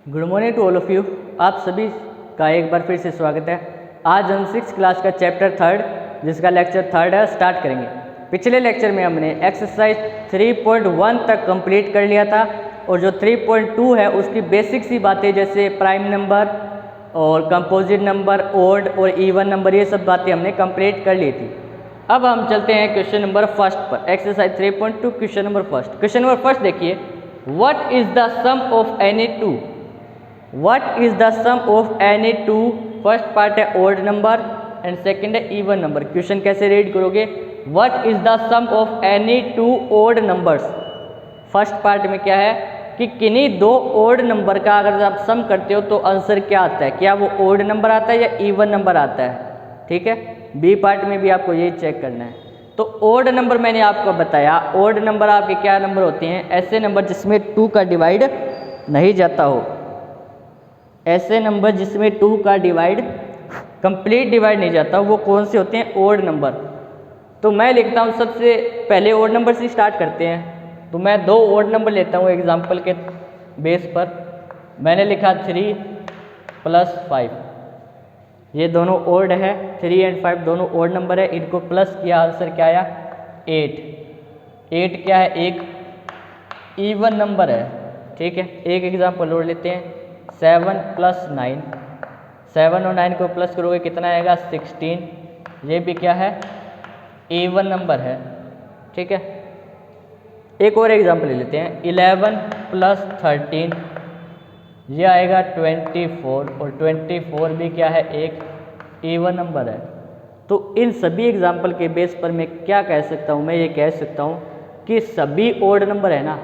Good morning to all of you. आप सभी का एक बार फिर से स्वागत है। आज हम 6th क्लास का चैप्टर 3 जिसका लेक्चर 3 है स्टार्ट करेंगे। पिछले लेक्चर में हमने एक्सरसाइज 3.1 तक कंप्लीट कर लिया था और जो 3.2 है उसकी बेसिक सी बातें जैसे प्राइम नंबर और कंपोजिट नंबर, ओड और इवन नंबर, ये सब बातें हमने कंप्लीट कर ली थी। अब हम चलते हैं क्वेश्चन नंबर फर्स्ट पर। Exercise 3.2 question number first. Question number first देखिए, what is the sum of any two. What is the sum of any two? First part है ओड नंबर एंड सेकंड है इवन नंबर। क्वेश्चन कैसे read करोगे? What is the sum of any two odd numbers? First part में क्या है कि किन्हीं दो ओड नंबर का अगर आप सम करते हो तो आंसर क्या आता है, क्या वो ओड नंबर आता है या इवन नंबर आता है। ठीक है, बी पार्ट में भी आपको यही चेक करना है। तो ओड नंबर मैंने आपको बताया, ओड नंबर आपके क्या नंबर होते हैं? ऐसे नंबर जिसमें 2 का डिवाइड नहीं जाता हो, ऐसे नंबर जिसमें 2 का डिवाइड कंप्लीट डिवाइड नहीं जाता, वो कौन से होते हैं? Odd number. तो मैं लिखता हूँ, सबसे पहले ओड नंबर से स्टार्ट करते हैं। तो मैं दो ओड नंबर लेता हूँ एग्जांपल के बेस पर। मैंने लिखा 3 + 5, ये दोनों ओड है, 3 और 5 दोनों ओड नंबर है, इनको प्लस किया, आंसर क्या आया? 8। 8 क्या है? एक इवन नंबर है। ठीक है, एक एग्जाम्पल और लेते हैं, 7 + 9, 7 और 9 को प्लस करोगे कितना आएगा? 16। ये भी क्या है? इवन नंबर है। ठीक है, एक और एग्जांपल ले लेते हैं, 11 + 13, ये आएगा 24 और 24 भी क्या है? एक इवन नंबर है। तो इन सभी एग्जाम्पल के बेस पर मैं क्या कह सकता हूँ? मैं ये कह सकता हूँ कि सभी ओड नंबर है ना,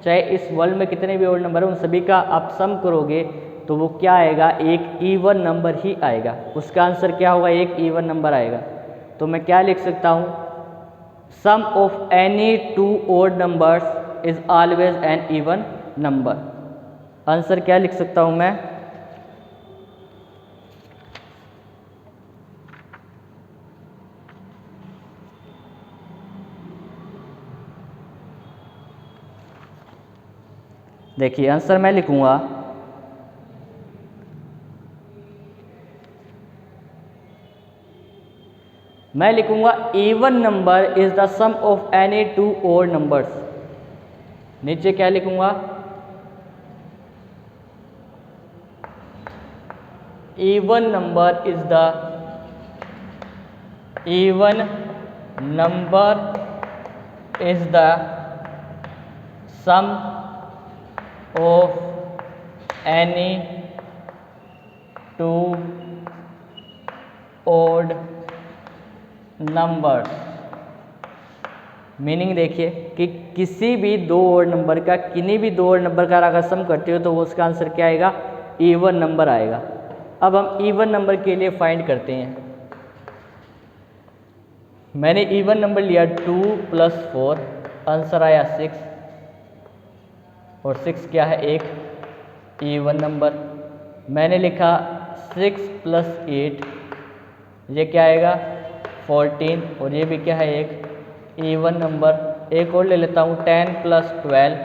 चाहे इस वर्ल्ड में कितने भी ओड नंबर है, उन सभी का आप सम करोगे तो वो क्या आएगा? एक इवन नंबर ही आएगा। उसका आंसर क्या होगा? एक इवन नंबर आएगा। तो मैं क्या लिख सकता हूँ? Sum of any two odd numbers is always an even number. Answer क्या लिख सकता हूँ मैं? देखिए आंसर मैं लिखूंगा, मैं लिखूंगा even number is the sum of any two odd numbers. नीचे क्या लिखूंगा? Even number is the sum of any two odd number. Meaning देखिए कि किसी भी दो ओड नंबर का, किन्हीं भी दो ओड नंबर का अगर सम करते हो तो वो उसका आंसर क्या आएगा? इवन नंबर आएगा। अब हम इवन नंबर के लिए फाइंड करते हैं। मैंने इवन नंबर लिया 2 + 4, आंसर आया 6 और 6 क्या है? एक इवन नंबर। मैंने लिखा 6 + 8, ये क्या आएगा? 14 और ये भी क्या है? एक इवन नंबर। एक और ले लेता हूँ, 10 + 12,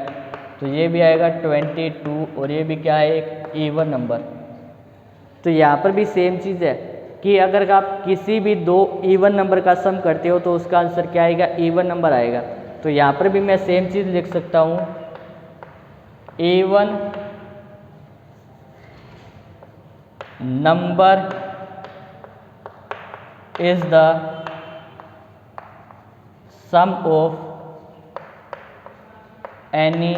तो ये भी आएगा 22 और ये भी क्या है? एक इवन नंबर। तो यहाँ पर भी सेम चीज़ है कि अगर आप किसी भी दो इवन नंबर का सम करते हो तो उसका आंसर क्या आएगा? इवन नंबर आएगा। तो यहाँ पर भी मैं सेम चीज़ लिख सकता हूँ, even number is the sum of any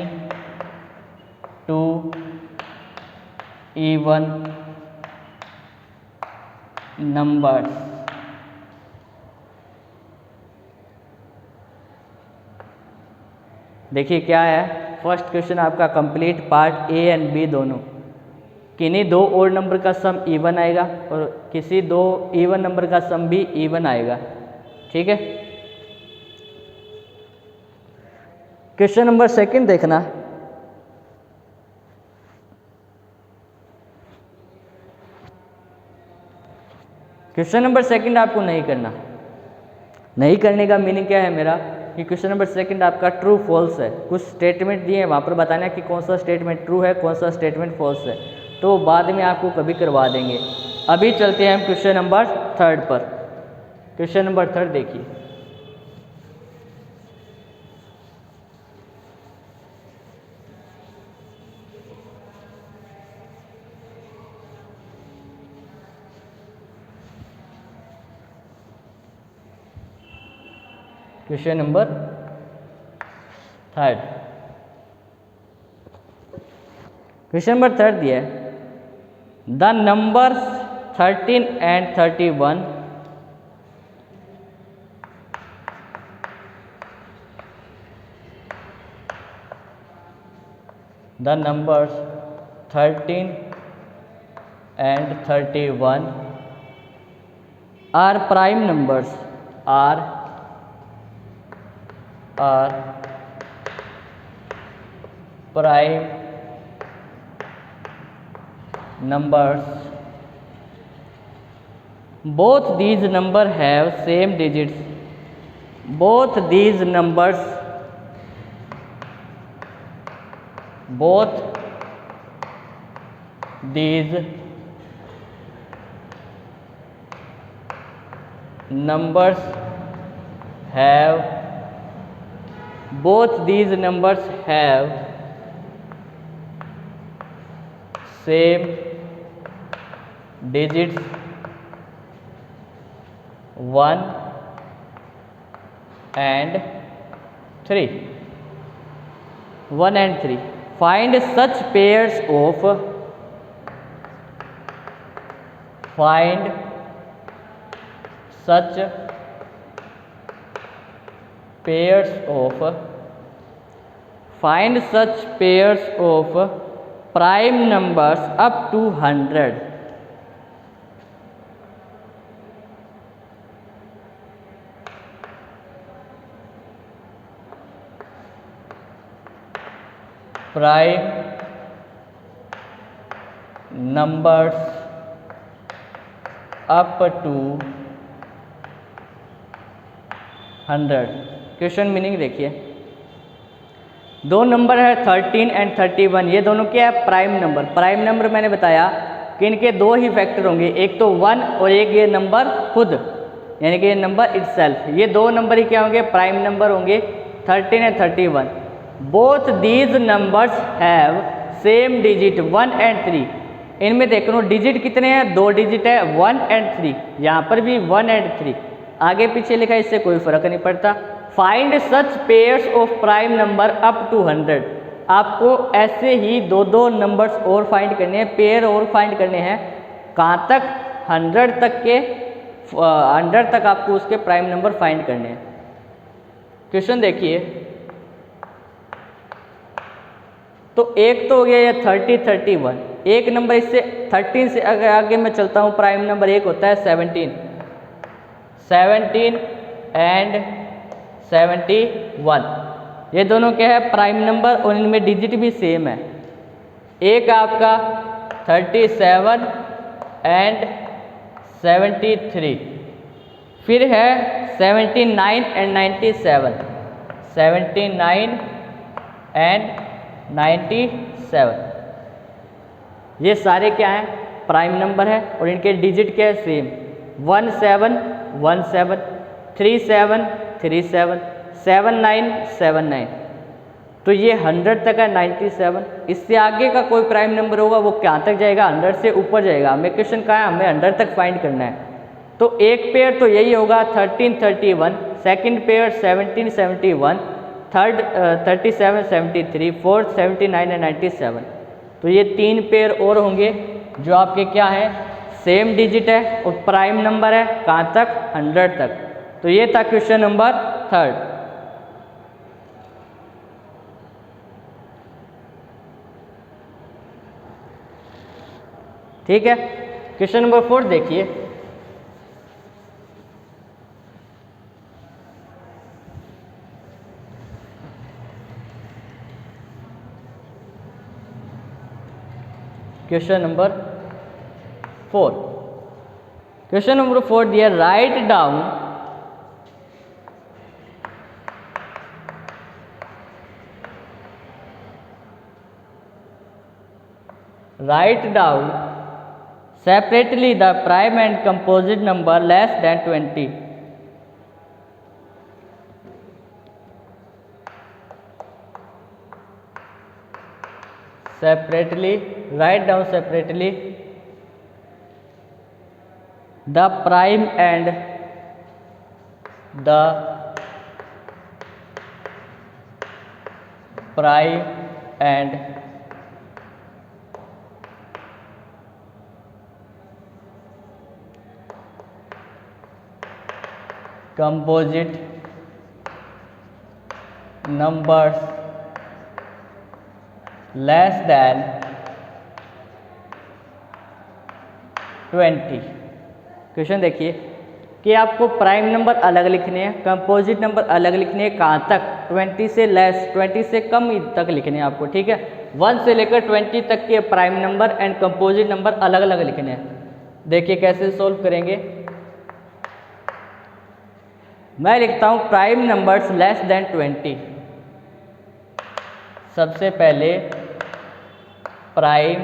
two even numbers. देखिए क्या है, फर्स्ट क्वेश्चन आपका complete part A and B दोनों, किन्हीं दो ओड नंबर का सम इवन आएगा और किसी दो इवन नंबर का सम भी इवन आएगा। ठीक है, क्वेश्चन नंबर सेकंड देखना। क्वेश्चन नंबर सेकंड आपको नहीं करना। नहीं करने का मीनिंग क्या है मेरा कि क्वेश्चन नंबर सेकंड आपका ट्रू फॉल्स है। कुछ स्टेटमेंट दिए हैं, वहाँ पर बताना है कि कौन सा स्टेटमेंट ट्रू है, कौन सा स्टेटमेंट फॉल्स है, तो बाद में आपको कभी करवा देंगे। अभी चलते हैं हम क्वेश्चन नंबर थर्ड पर। क्वेश्चन नंबर थर्ड देखिए, question number third. Question number third दिया है, the numbers 13 and 31 the numbers 13 and 31 are prime numbers, are prime numbers. Both these numbers have same digits. Both these numbers, both these numbers have, both these numbers have same digits 1 and 3. 1 and 3. Find such pairs of, find such pairs of, find such pairs of prime numbers up to 100. Prime numbers up to 100. Question meaning देखिए, दो number है 13 and 31, ये दोनों क्या है? Prime number. Prime number मैंने बताया कि इनके दो ही फैक्टर होंगे, एक तो 1 और एक ये नंबर खुद, यानी कि ये नंबर इटसेल्फ। ये दो नंबर ही क्या होंगे? प्राइम नंबर होंगे, 13 and 31। Both these numbers have same digit 1 and 3। इनमें देख लो डिजिट कितने हैं? दो डिजिट है, 1 एंड 3। यहाँ पर भी 1 एंड 3, आगे पीछे लिखा है, इससे कोई फर्क नहीं पड़ता। Find such pairs of prime number up to 100। आपको ऐसे ही दो दो नंबर्स और फाइंड करने हैं, पेयर और फाइंड करने हैं। कहाँ तक? 100 तक के, 100 तक आपको उसके प्राइम नंबर फाइंड करने हैं। क्वेश्चन देखिए, तो एक तो हो गया ये 30, 31। एक नंबर इससे 13 से अगर आगे मैं चलता हूँ, प्राइम नंबर एक होता है 17, 17 एंड 71। ये दोनों क्या है? प्राइम नंबर, और इनमें डिजिट भी सेम है। एक आपका 37 एंड 73, फिर है 79 एंड 97, 79 एंड 97। ये सारे क्या हैं? प्राइम नंबर है, और इनके डिजिट क्या है? सेम। 17 17, 37 37, 79 79। तो ये 100 तक है, 97। इससे आगे का कोई प्राइम नंबर होगा वो कहाँ तक जाएगा? 100 से ऊपर जाएगा। हमें क्वेश्चन कहाँ है? हमें 100 तक फाइंड करना है। तो एक पेयर तो यही होगा 13 31, second pair 17 71, third 37 73, fourth 79 and 97। तो ये तीन पेयर और होंगे जो आपके क्या है? सेम डिजिट है और प्राइम नंबर है। कहाँ तक? 100 तक। तो ये था क्वेश्चन नंबर थर्ड। ठीक है, क्वेश्चन नंबर 4 देखिए। क्वेश्चन नंबर 4, क्वेश्चन नंबर 4 दिया, write down write down separately the prime and composite number less than 20. Separately, write down separately the prime and the prime and composite numbers less than 20. Question देखिए कि आपको prime number अलग लिखने हैं, composite number अलग लिखने हैं, कहाँ तक? 20 से लेस, 20 से कम तक लिखने हैं आपको, ठीक है। 1 से लेकर 20 तक के prime number and composite number अलग अलग लिखने हैं। देखिए कैसे सोल्व करेंगे। मैं लिखता हूँ प्राइम नंबर्स लेस देन 20। सबसे पहले प्राइम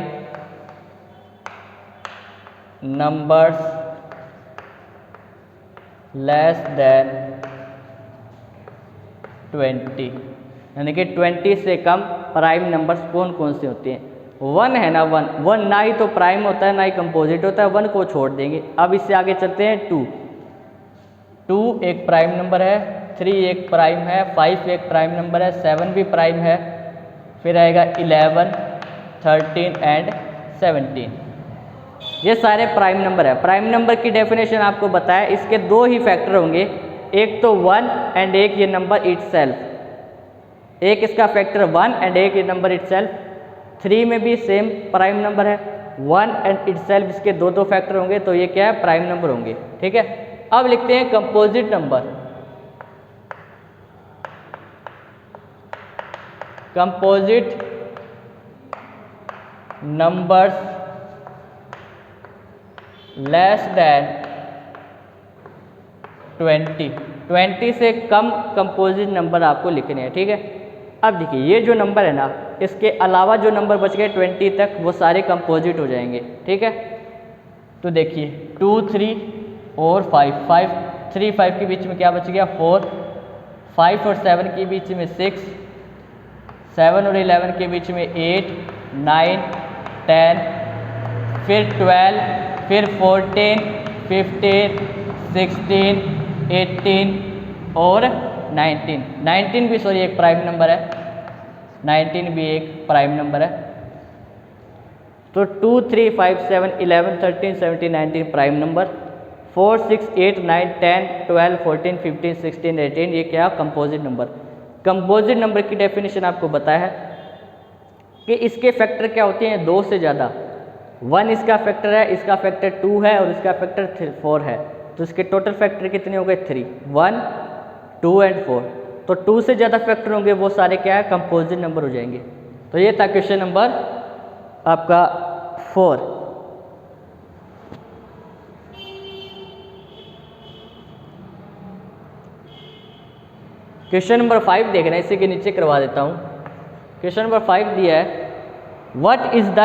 नंबर्स लेस देन 20, यानी कि 20 से कम प्राइम नंबर्स कौन कौन से होते हैं? 1 है ना, 1 ना ही तो प्राइम होता है ना ही कंपोजिट होता है, 1 को छोड़ देंगे। अब इससे आगे चलते हैं 2 एक प्राइम नंबर है, 3 एक प्राइम है, 5 एक प्राइम नंबर है, 7 भी प्राइम है, फिर आएगा 11, 13 एंड 17। ये सारे प्राइम नंबर है। प्राइम नंबर की डेफिनेशन आपको बताया, इसके 2 ही फैक्टर होंगे, एक तो 1 एंड एक ये नंबर इटसेल्फ। एक इसका फैक्टर 1 एंड एक ये नंबर इटसेल्फ। 3 में भी सेम प्राइम नंबर है, 1 एंड इटसेल्फ, इसके 2 फैक्टर होंगे, तो ये क्या है? प्राइम नंबर होंगे, ठीक है। अब लिखते हैं composite number. Composite numbers less than 20 से कम कंपोजिट नंबर आपको लिखने हैं, ठीक है। अब देखिए ये जो नंबर है ना, इसके अलावा जो नंबर बच गए 20 तक, वो सारे कंपोजिट हो जाएंगे, ठीक है। तो देखिए 2, 3 और 5, 3, 5 के बीच में क्या बच गया? 4, 5 और 7 के बीच में 6, 7 और 11 के बीच में 8, 9, 10, फिर 12, फिर 14, 15, 16, 18 और 19 भी सॉरी एक प्राइम नंबर है, 19 भी एक प्राइम नंबर है। तो 2, 3, 5, 7, 11, 13, 17, 19 प्राइम नंबर, 4, 6, 8, 9, 10, 12, 14, 15, 16, 18 ये क्या? Composite number. कंपोजिट नंबर की डेफिनेशन आपको बताया है कि इसके फैक्टर क्या होते हैं? 2 से ज़्यादा। 1 इसका फैक्टर है, इसका फैक्टर 2 है और इसका फैक्टर 4 है, तो इसके टोटल फैक्टर कितने हो गए? 3, 1, 2 एंड 4। तो 2 से ज़्यादा फैक्टर होंगे, वो सारे क्या है? कंपोजिट नंबर हो जाएंगे। तो ये था क्वेश्चन नंबर आपका 4। क्वेश्चन नंबर 5 देखना है, इसी के नीचे करवा देता हूँ। क्वेश्चन नंबर 5 दिया है, what is the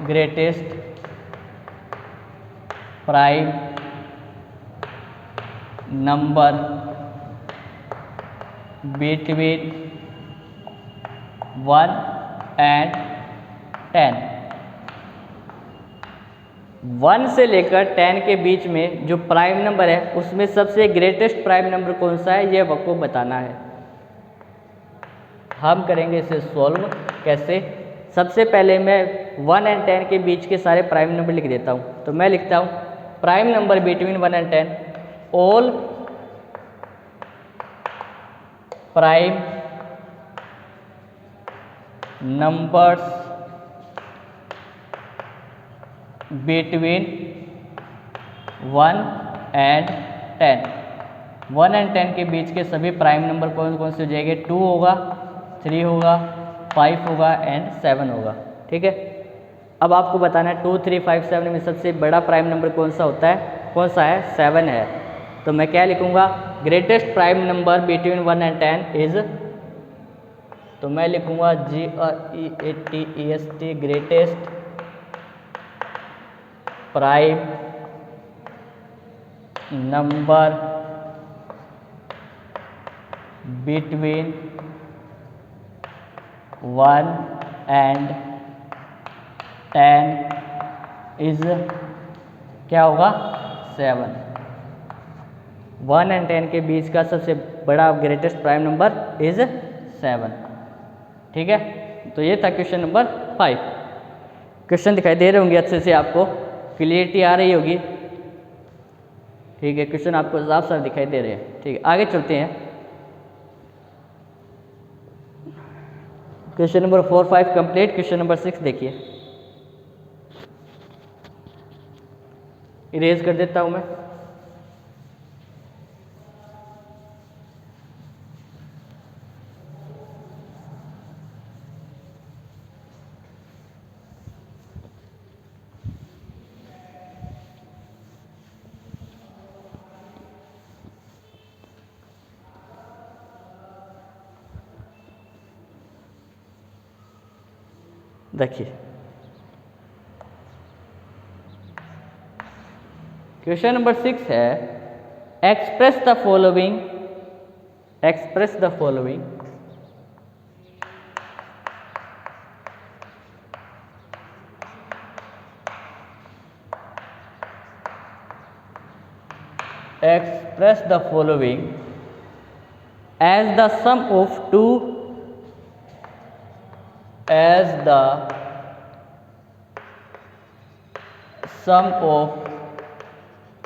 greatest prime number between 1 and 10। 1 से लेकर 10 के बीच में जो प्राइम नंबर है, उसमें सबसे ग्रेटेस्ट प्राइम नंबर कौन सा है, ये आपको बताना है। हम करेंगे इसे सॉल्व कैसे। सबसे पहले मैं 1 एंड 10 के बीच के सारे प्राइम नंबर लिख देता हूँ। तो मैं लिखता हूँ prime number between 1 and 10, all prime numbers between 1 and 10। 1 and 10 के बीच के सभी प्राइम नंबर कौन कौन से हो जाएंगे? 2 होगा, 3 होगा, 5 होगा एंड 7 होगा, ठीक है। अब आपको बताना है 2, 3, 5, 7 में सबसे बड़ा प्राइम नंबर कौन सा होता है? कौन सा है? 7 है। तो मैं क्या लिखूँगा, greatest prime number between 1 and 10 is, तो मैं लिखूँगा GREATEST greatest prime number between 1 and 10 is क्या होगा, 7। 1 and 10 के बीच का सबसे बड़ा ग्रेटेस्ट प्राइम नंबर इज 7। ठीक है, तो ये था क्वेश्चन नंबर 5। क्वेश्चन दिखाई दे रहे होंगे अच्छे से, आपको क्लियरिटी आ रही होगी। ठीक है, क्वेश्चन आपको साफ साफ दिखाई दे रहे हैं। ठीक है, आगे चलते हैं। Question number 4, 5 complete. Question number 6 देखिए, इरेज कर देता हूं मैं। देखिए, क्वेश्चन नंबर 6 है, express the following, express the following express the following as the sum of two, as the sum of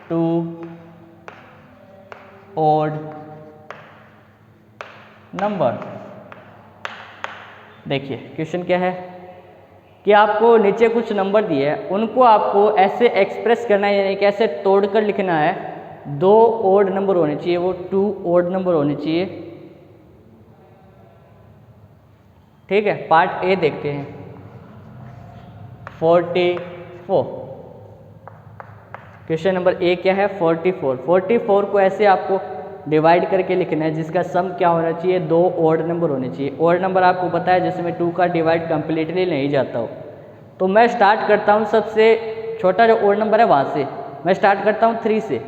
two odd number। देखिए क्वेश्चन क्या है कि आपको नीचे कुछ नंबर दिए हैं, उनको आपको ऐसे एक्सप्रेस करना है, यानी कि ऐसे तोड़कर लिखना है। 2 ओड नंबर होने चाहिए, वो 2 ओड नंबर होने चाहिए। ठीक है, पार्ट ए देखते हैं। 44, क्वेश्चन नंबर ए क्या है, 44। 44 को ऐसे आपको डिवाइड करके लिखना है, जिसका सम क्या होना चाहिए, 2 ओड नंबर होने चाहिए। ओड नंबर आपको पता है जिसमें 2 का डिवाइड कंप्लीटली नहीं जाता हो। तो मैं स्टार्ट करता हूँ, सबसे छोटा जो ओड नंबर है वहाँ से मैं स्टार्ट करता हूँ 3 से।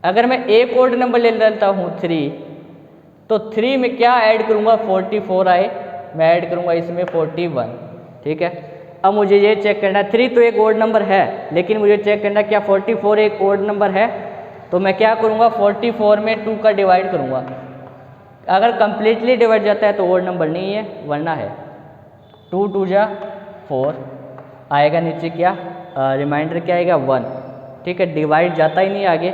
अगर मैं एक ओड नंबर ले लेता हूँ 3, तो 3 में क्या ऐड करूँगा, 44 आए, मैं ऐड करूँगा इसमें 41। ठीक है, अब मुझे ये चेक करना है, 3 तो एक ओड नंबर है, लेकिन मुझे चेक करना क्या 44 एक ओड नंबर है। तो मैं क्या करूँगा, 44 में 2 का डिवाइड करूँगा। अगर कंप्लीटली डिवाइड जाता है तो ओड नंबर नहीं है, वरना है। 2 2 जा 4 आएगा, नीचे क्या रिमाइंडर क्या आएगा, 1। ठीक है, डिवाइड जाता ही नहीं, आगे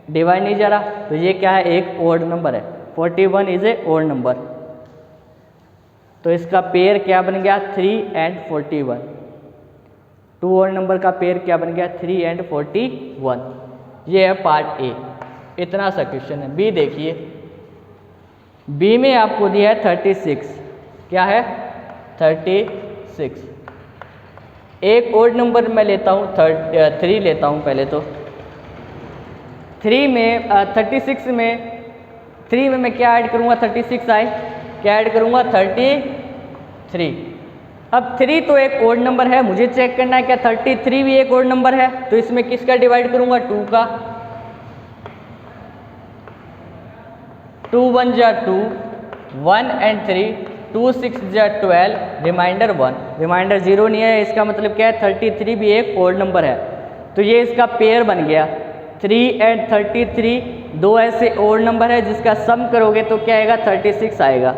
डिवाइड नहीं जा रहा, तो ये क्या है, एक ओड नंबर है। 41 इज ए ओड नंबर, तो इसका पेयर क्या बन गया, 3 and 41। 2 ओड नंबर का पेयर क्या बन गया, 3 and 41। ये है पार्ट ए, इतना सा क्वेश्चन है। बी देखिए, बी में आपको दिया है 36। क्या है, 36। एक ओड नंबर मैं लेता हूँ 3 लेता हूँ पहले तो। 3 में 36 में 3 में मैं क्या ऐड करूँगा, 36 आए, क्या ऐड करूँगा, 33। अब 3 तो एक ओड नंबर है, मुझे चेक करना है क्या 33 भी एक ओड नंबर है। तो इसमें किसका डिवाइड करूँगा, 2 का। 2 1 जा 2, 1 and 3, 2 6 जा 12, रिमाइंडर 1। रिमाइंडर 0 नहीं है, इसका मतलब क्या है, 33 भी एक ओड नंबर है। तो ये इसका पेयर बन गया, 3 and 33। 2 ऐसे ओड नंबर है जिसका सम करोगे तो क्या आएगा, 36 आएगा।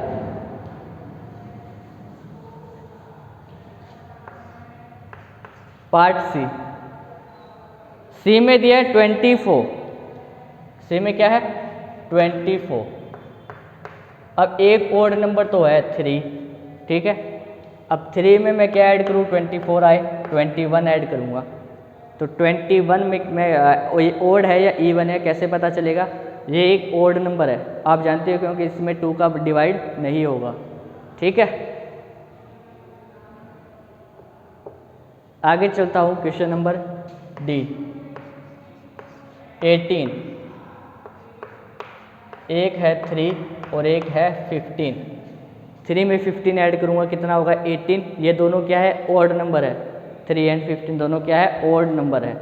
पार्ट सी, सी में दिया है 24। सी में क्या है, 24। अब एक ओड नंबर तो है 3। ठीक है, अब 3 में मैं क्या ऐड करूँ, 24 आए, 21 ऐड करूँगा। तो 21 में मैं ओड है या इवन है कैसे पता चलेगा, ये एक ओड नंबर है, आप जानते हो, क्योंकि इसमें 2 का डिवाइड नहीं होगा। ठीक है, आगे चलता हूँ, क्वेश्चन नंबर डी। 18, एक है 3 और एक है 15। 3 में 15 ऐड करूँगा कितना होगा 18। ये दोनों क्या है ऑड नंबर है, 3 एंड 15 दोनों क्या है ऑड नंबर है।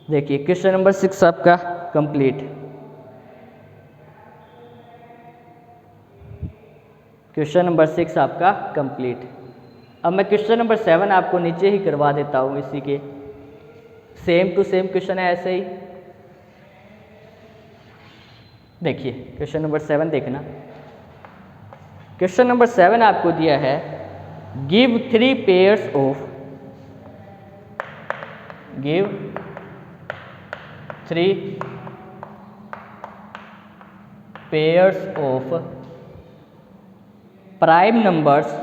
देखिए क्वेश्चन नंबर 6 आपका कंप्लीट। क्वेश्चन नंबर 6 आपका कंप्लीट। अब मैं क्वेश्चन नंबर 7 आपको नीचे ही करवा देता हूँ, इसी के सेम टू सेम क्वेश्चन है ऐसे ही। देखिए क्वेश्चन नंबर 7 देखना। क्वेश्चन नंबर 7 आपको दिया है give 3 pairs of, give 3 pairs of prime numbers,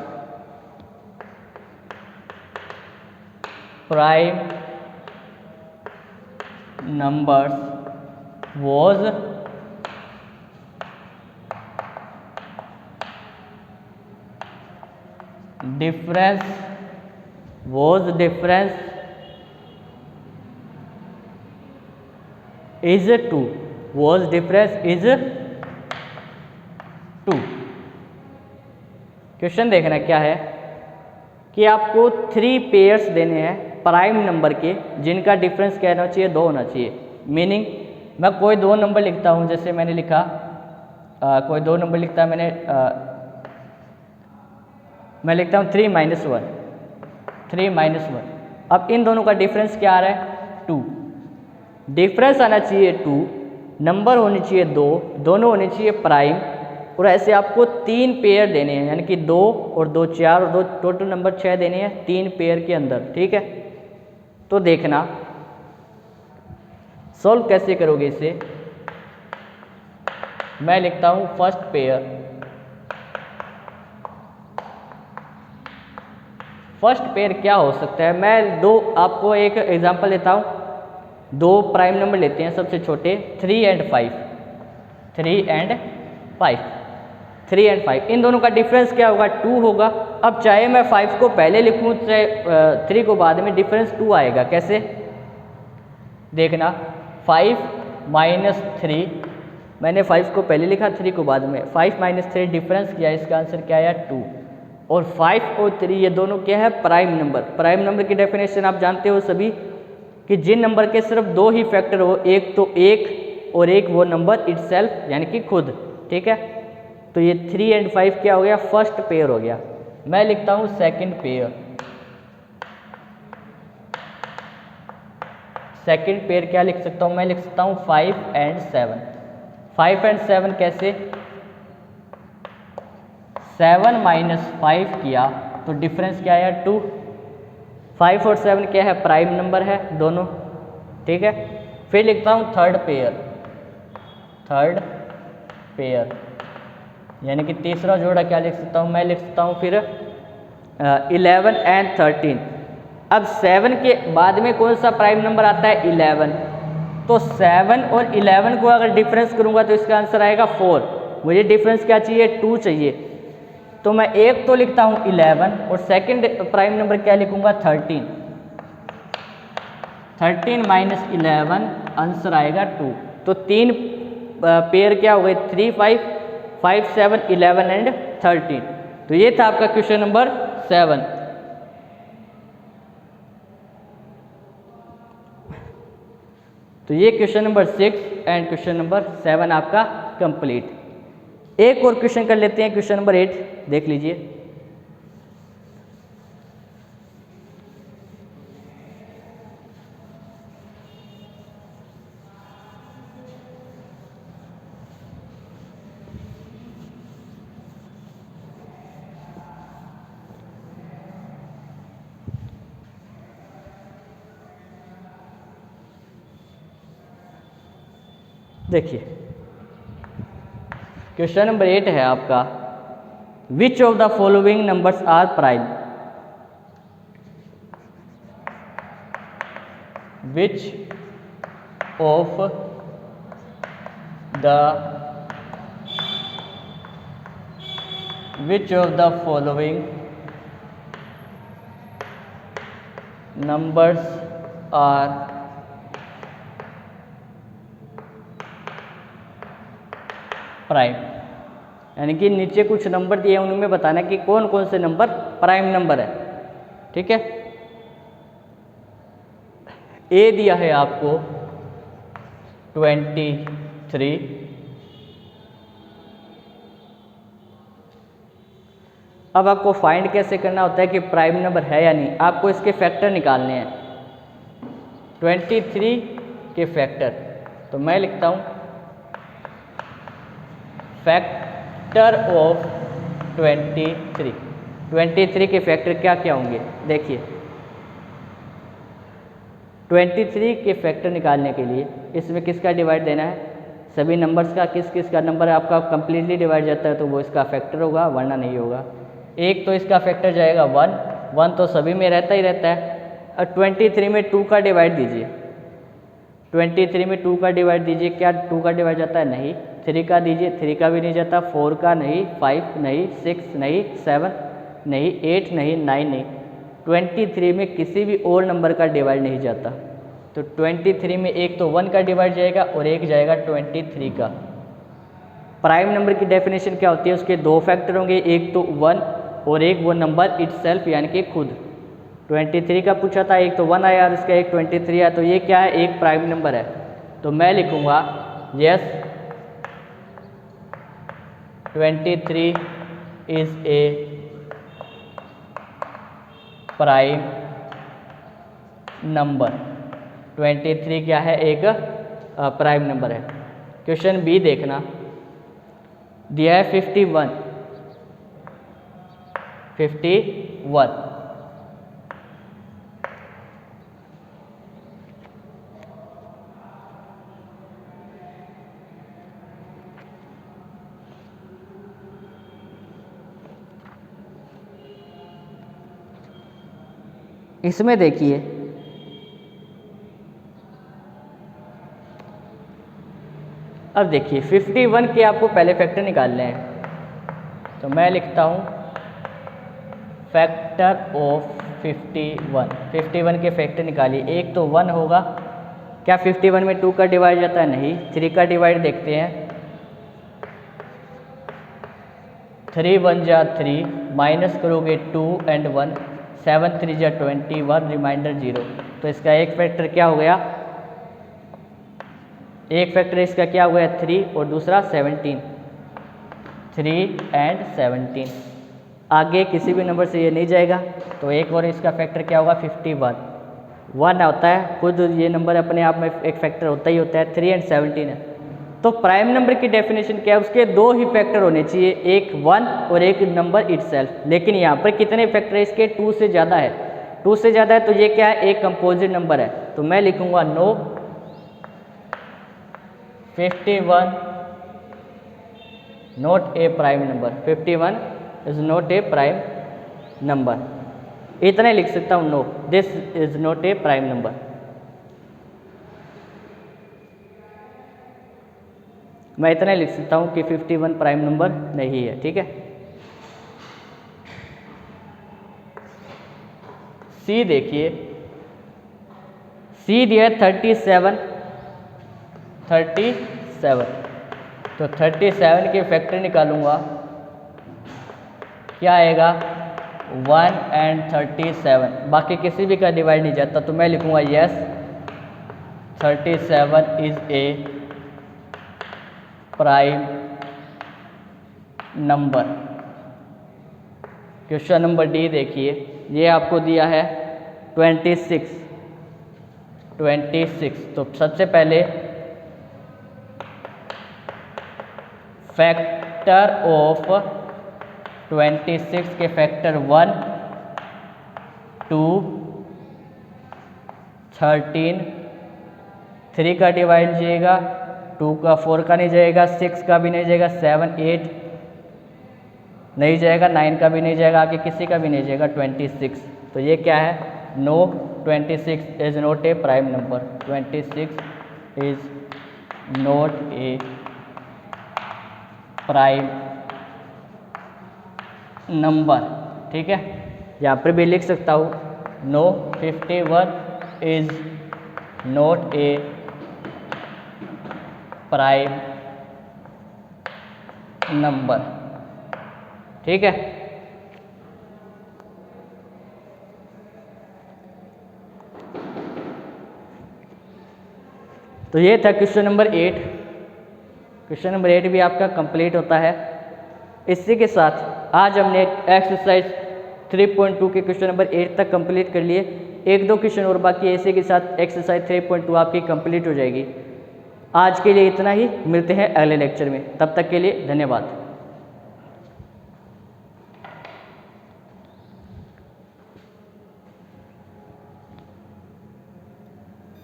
prime numbers was difference is 2, was difference is 2। Question देखना क्या है कि आपको 3 पेयर्स देने हैं प्राइम नंबर के जिनका डिफरेंस क्या होना चाहिए 2 होना चाहिए। मीनिंग मैं कोई 2 नंबर लिखता हूं, जैसे मैंने लिखा कोई 2 नंबर लिखता है मैंने मैं लिखता हूं 3 - 1, 3 - 1। अब इन दोनों का डिफरेंस क्या आ रहा है 2। डिफरेंस आना चाहिए 2, नंबर होनी चाहिए 2, दोनों होने चाहिए प्राइम, और ऐसे आपको 3 पेयर देने हैं, यानी कि 2 और 2 4 और 2 टोटल नंबर 6 देने हैं 3 पेयर के अंदर। ठीक है, तो देखना सॉल्व कैसे करोगे इसे। मैं लिखता हूं फर्स्ट पेयर, फर्स्ट पेयर क्या हो सकता है। मैं दो आपको एक एग्जांपल देता हूं, 2 प्राइम नंबर लेते हैं सबसे छोटे 3 एंड 5, 3 एंड 5, 3 एंड 5, इन दोनों का डिफरेंस क्या होगा 2 होगा। अब चाहे मैं 5 को पहले लिखूं चाहे 3 को बाद में, डिफरेंस 2 आएगा। कैसे देखना 5 - 3, मैंने 5 को पहले लिखा 3 को बाद में, 5 - 3 डिफरेंस किया, इसका आंसर क्या आया 2। और 5 और 3 ये दोनों क्या है प्राइम नंबर। प्राइम नंबर की डेफिनेशन आप जानते हो सभी कि जिन नंबर के सिर्फ 2 ही फैक्टर हो, एक तो एक और एक वो नंबर इटसेल्फ यानी कि खुद। ठीक है, तो ये 3 एंड 5 क्या हो गया फर्स्ट पेयर हो गया। मैं लिखता हूं सेकंड पेयर, सेकंड पेयर क्या लिख सकता हूं मैं लिख सकता हूं 5 एंड 7। 5 एंड 7 कैसे 7 - 5 किया तो डिफरेंस क्या आया 2। 5 और 7 क्या है प्राइम नंबर है दोनों। ठीक है, फिर लिखता हूं थर्ड पेयर, थर्ड पेयर यानी कि तीसरा जोड़ा क्या लिख सकता हूं मैं लिख सकता हूं फिर 11 एंड 13। अब 7 के बाद में कौन सा प्राइम नंबर आता है 11, तो 7 और 11 को अगर डिफरेंस करूंगा तो इसका आंसर आएगा 4। मुझे डिफरेंस क्या चाहिए 2 चाहिए, तो मैं एक तो लिखता हूं 11 और सेकंड प्राइम नंबर क्या लिखूंगा 13। 13 - 11 आंसर आएगा 2। तो 3 पेयर क्या हो गए 3 5 5 7 11 एंड 13। तो ये था आपका क्वेश्चन नंबर 7। तो ये question number 6 and question number 7 आपका कंप्लीट। एक और क्वेश्चन कर लेते हैं, क्वेश्चन नंबर 8 देख लीजिए। देखिए क्वेश्चन नंबर 8 है आपका, which of the following numbers are prime. Which of the following numbers are prime, यानी कि नीचे कुछ नंबर दिए हैं उनमें बताना कि कौन कौन से नंबर प्राइम नंबर है। ठीक है, ए दिया है आपको 23, अब आपको फाइंड कैसे करना होता है कि प्राइम नंबर है या नहीं, आपको इसके फैक्टर निकालने हैं। 23 के फैक्टर, तो मैं लिखता हूँ फैक्टर ऑफ 23। 23 के फैक्टर क्या क्या होंगे, देखिए 23 के फैक्टर निकालने के लिए इसमें किसका डिवाइड देना है, सभी नंबर्स का। किस किस का नंबर आपका कंप्लीटली डिवाइड जाता है तो वो इसका फैक्टर होगा, वरना नहीं होगा। एक तो इसका फैक्टर जाएगा 1 तो सभी में रहता ही रहता है। और 23 में 2 का डिवाइड दीजिए, 23 में 2 का डिवाइड दीजिए, क्या 2 का डिवाइड जाता है, नहीं। 3 का दीजिए, 3 का भी नहीं जाता। 4 का नहीं, 5 नहीं, 6 नहीं, 7 नहीं, 8 नहीं, 9 नहीं। 23 में किसी भी और नंबर का डिवाइड नहीं जाता। तो 23 में एक तो 1 का डिवाइड जाएगा और एक जाएगा 23 का। प्राइम नंबर की डेफिनेशन क्या होती है, उसके दो फैक्टर होंगे, एक तो 1 और एक वो नंबर इटसेल्फ यानी कि खुद। 23 का पूछा था, एक तो 1 आया और इसका एक 23 आया, तो ये क्या है, एक प्राइम नंबर है। तो मैं लिखूंगा yes 23 is a prime number. 23 क्या है, एक प्राइम नंबर है। क्वेश्चन बी देखना, दिया है 51। इसमें देखिए अब देखिए 51 के आपको पहले फैक्टर निकालने हैं, तो मैं लिखता हूँ फैक्टर ऑफ 51 के फैक्टर निकालिए। एक तो 1 होगा, क्या 51 में 2 का डिवाइड जाता है, नहीं। 3 का डिवाइड देखते हैं, 3 1 जा 3, माइनस करोगे 2 एंड 1, 7 3 जा 21, रिमाइंडर 0। तो इसका एक फैक्टर क्या हो गया, एक फैक्टर इसका क्या हो गया 3 और दूसरा 17, 3 एंड 17। आगे किसी भी नंबर से ये नहीं जाएगा, तो एक और इसका फैक्टर क्या होगा 51। 1 होता है खुद, ये नंबर अपने आप में एक फैक्टर होता ही होता है। 3 एंड 17 है। तो प्राइम नंबर की डेफिनेशन क्या है, उसके दो ही फैक्टर होने चाहिए, एक 1 और एक नंबर इटसेल्फ। लेकिन यहाँ पर कितने फैक्टर है इसके, 2 से ज़्यादा है। 2 से ज़्यादा है तो ये क्या है, एक कंपोजिट नंबर है। तो मैं लिखूंगा no 51 not a prime number. 51 is not a prime number. इतना लिख सकता हूँ, no this is not a prime number. मैं इतना लिख सकता हूँ कि 51 प्राइम नंबर नहीं है। ठीक है, सी देखिए, सी दिया है 37। तो 37 के फैक्टर निकालूंगा, क्या आएगा 1 एंड 37, बाकी किसी भी का डिवाइड नहीं जाता। तो मैं लिखूंगा yes 37 is a prime number. Question number D देखिए, ये आपको दिया है 26। तो सबसे पहले फैक्टर ऑफ 26 के फैक्टर 1 2 13, 3 का डिवाइड जाएगा 2 का 4 का नहीं जाएगा, 6 का भी नहीं जाएगा, 7 8 नहीं जाएगा, 9 का भी नहीं जाएगा, आगे किसी का भी नहीं जाएगा 26। तो ये क्या है? No, 26 is not a prime number. 26 is not a prime number. ठीक है, यहाँ पर भी लिख सकता हूँ no, 51 is not a prime number. ठीक है, तो ये था क्वेश्चन नंबर 8। क्वेश्चन नंबर 8 भी आपका कंप्लीट होता है। इसी के साथ आज हमने एक्सरसाइज 3.2 के क्वेश्चन नंबर 8 तक कंप्लीट कर लिए। 1-2 क्वेश्चन और बाकी है, इसी के साथ एक्सरसाइज 3.2 आपकी कंप्लीट हो जाएगी। आज के लिए इतना ही, मिलते हैं अगले लेक्चर में, तब तक के लिए धन्यवाद।